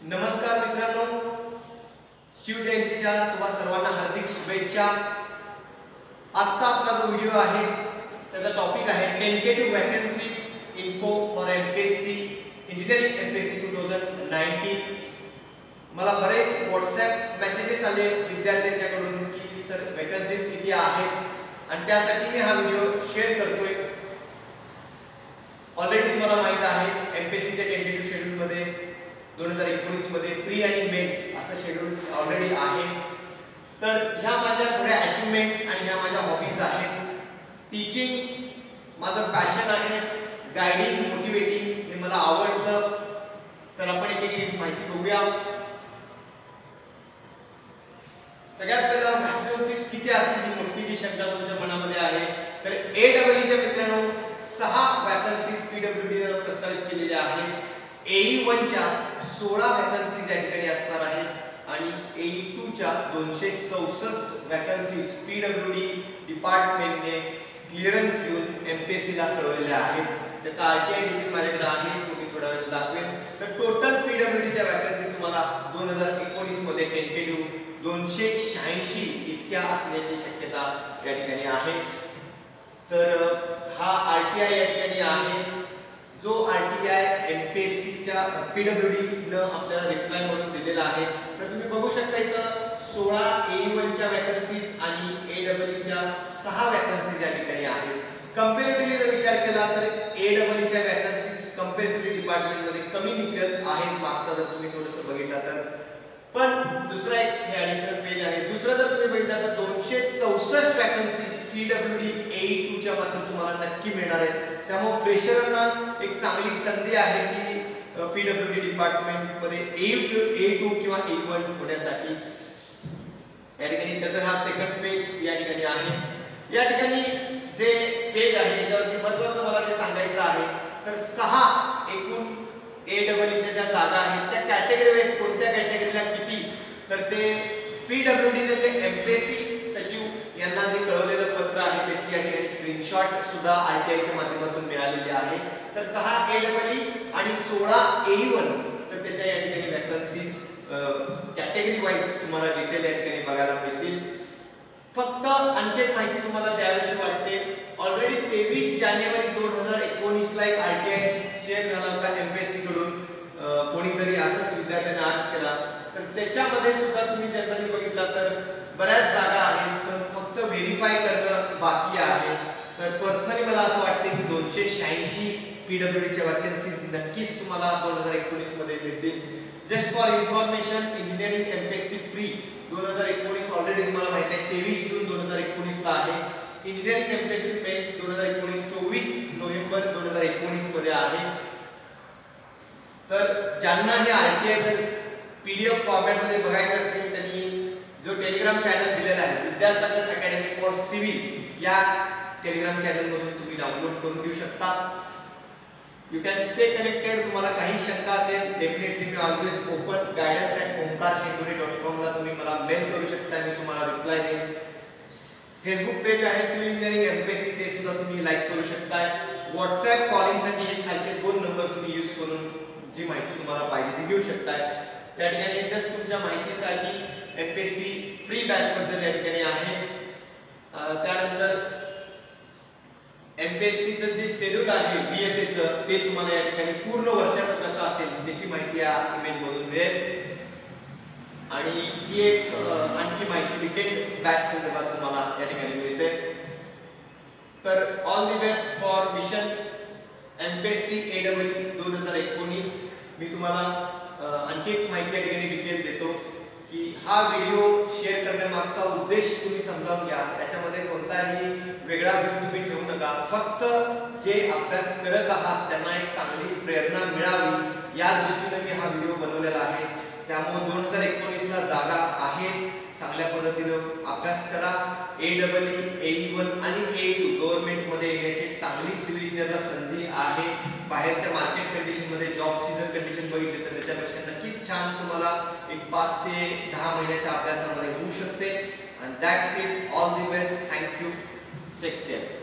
नमस्कार मित्रांनो, शिवजयंतीच्या तुम्हा सर्वांना हार्दिक शुभेच्छा। आजचा आपला जो व्हिडिओ आहे त्याचा टॉपिक आहे tentative vacancies info for MPSC engineering MPSC 2019। मला बरेच व्हॉट्सॲप मेसेजेस आले विद्यार्थ्यांच्याकडून की सर वॅकन्सीज किती आहेत आणि त्यासाठी मी हा व्हिडिओ शेअर करतोय। ऑलरेडी तुम्हाला माहित आहे एमपीएससीच्या टेंटेटिव्ह शेड्यूल मध्ये 2019 मध्ये प्री आणि मेन्स असं शेड्यूल ऑलरेडी आहे। तर ह्या माझ्या थोड्या अचीवमेंट्स आणि ह्या माझ्या हॉबीज आहेत। टीचिंग माझं पॅशन आहे, गायडिंग मोटिवेटिंग हे मला आवडतं। तर आपण एक माहिती बघूया। सगळ्यात पहिला वॅकन्सीज किती असतील ही मोठी जी शंका तुमच्या मनामध्ये आहे। तर एडब्ल्यूच्या मित्रांनो 6 वॅकन्सीज पीडब्ल्यूडी ने प्रस्तावित केलेल्या आहेत। AE1 च्या 16 वॅकन्सीज या ठिकाणी असणार आहेत आणि AE2 च्या 264 वॅकन्सीज पीडब्ल्यूडी डिपार्टमेंटने क्लिअरन्स घेऊन एमपीएससी ला कळवलेल्या आहेत। त्याचा आरटीआय देखील माझ्याकडे आहे, तो मी थोड्या वेळात दाखवेन। तर टोटल पीडब्ल्यूडी च्या वॅकन्सी तुम्हाला 2019 मध्ये टेंटेटिव्ह 286 इतक्या असण्याची शक्यता या ठिकाणी आहे। तर हा आरटीआय या ठिकाणी आहे, जो आरटीआय एमपीएससीच्या पीडब्ल्यूडी न आपल्याला रिप्लाय म्हणून दिलेला आहे। तर तुम्ही बघू शकता इथं 16 AE1 च्या वॅकन्सीज आणि एडब्ल्यूच्या 6 वॅकन्सीज या ठिकाणी आहेत। कंपॅरेटिव्हली जर विचार केला तर एडब्ल्यूच्या वॅकन्सीज कंपॅरेटिव्हली डिपार्टमेंट मध्ये कमी निघत आहेत मागचा जर तुम्ही थोडंसं बघितलं तर। पण दुसरा एक हे ॲडिशनल पेज आहे। दुसरा जर तुम्ही बघितलं तर 264 वॅकन्सी पीडब्ल्यूडी AE2 च्या मात्र तुम्हाला नक्की मिळणार आहेत। त्यामुळे फ्रेशरांना एक चांगली संधी आहे की पीडब्ल्यूडी डिपार्टमेंट मध्ये A2 किंवा A1 होण्यासाठी। या ठिकाणी त्याचा हा सेकंड पेज या ठिकाणी आहे। या ठिकाणी जे पेज आहे याच्यावरती महत्त्वाचं मला जे सांगायचं आहे तर 6 एकूण AWच्या ज्या जागा आहेत त्या कॅटेगरी वाईज कोणत्या कॅटेगरीला किती, तर ते पीडब्ल्यूडी ने जे एमपीएससी सचिव यांना जे कळवलेलं पत्र आहे त्याची या ठिकाणी स्क्रीनशॉट सुद्धा आरटीआयच्या माध्यमातून मिळालेली आहे। तर 6 AW आणि 16 AE1 तर त्याच्या या ठिकाणी वॅकन्सीज कॅटेगरी वाईज तुम्हाला डिटेल या ठिकाणी बघायला मिळतील। फक्त आणखी एक माहिती तुम्हाला द्यावीशी वाटते। ऑलरेडी 23 जानेवारी 2019 ला एक आरटीआय शेअर झाला होता एमपीएससी कडून, कोणीतरी असंच विद्यार्थ्यांनी अर्ज केला। तर त्याच्यामध्ये सुद्धा तुम्ही जनरली बघितला तर बऱ्याच जागा आहेत पण फक्त व्हेरीफाय करणं बाकी आहे। तर पर्सनली मला असं वाटते की 286 पीडब्ल्यूडीच्या वॅकन्सीज नक्कीच तुम्हाला 2019 मध्ये मिळतील। Just for information, engineering MPSC pre 2019 already तुम्हाला माहिती आहे 23 जून 2019 ला आहे। इंजिनिअरिंग एमपीएससी मेन्स 2019 24 नोव्हेंबर 2019 मध्ये आहे। तर ज्यांना हे आरटीआय जर पीडीएफ फॉर्मॅट मध्ये बघायचे असतील त्यांनी जो टेलिग्राम चॅनल दिलेला आहे विद्यासागर अकॅडमी फॉर सिव्हिल या टेलिग्राम चॅनल मधून तुम्ही डाउनलोड करून घेऊ शकता। You can stay connected. तुम्हाला काही शंका असेल definitely me always open guidance@omkarshendure.com ला तुम्ही मला मेल करू शकता, मी तुम्हाला रिप्लाय देईन। फेसबुक पेज आहे सिव्हिल इंजिनिअरिंग एमपीएससी, ते सुद्धा तुम्ही लाईक करू शकता। व्हॉट्सॲप कॉलिंग साठी हे खालचे 2 नंबर तुम्ही यूज करून जी माहिती तुम्हाला पाहिजे ती घेऊ शकता। या ठिकाणी जस्ट तुमच्या माहितीसाठी एमपीएससी प्री बॅच बद्दल या ठिकाणी आहे। त्यानंतर एमपीएससी चं जे शेड्यूल आहे बीएसए चं ते तुम्हाला या ठिकाणी पूर्ण वर्षाचं कसं असेल त्याची माहिती या इमेज मधून मिळेल। आणि ही एक आणखी माहिती वीकेंड बॅच संदर्भात तुम्हाला या ठिकाणी मिळते। तर all the best for mission MPSC AW 2019। मी तुम्हाला आणखी एक माहिती या ठिकाणी डिटेल देतो की हा व्हिडिओ शेअर करण्यामागचा उद्देश तुम्ही समजावून घ्या। त्याच्यामध्ये कोणताही वेगळा व्ह्यू तुम्ही ठेवू नका। फक्त जे अभ्यास करत आहात त्यांना एक चांगली प्रेरणा मिळावी या दृष्टीने मी हा व्हिडिओ बनवलेला आहे। त्यामुळे 2019 ला जागा आहेत, चांगल्या पद्धतीने अभ्यास करा। AW AE1 आणि AE2 गव्हर्नमेंट मध्ये येण्याची चांगली सिव्हिल इंजिनिअरला संधी आहे। बाहेरच्या मार्केट कंडिशन मध्ये जॉबची जर कंडिशन बघितली तर त्याच्यापेक्षा नक्कीच छान तुम्हाला एक 5 ते 10 महिन्याच्या अभ्यासामध्ये होऊ शकते। And that's it. All the best. Thank you. Take care.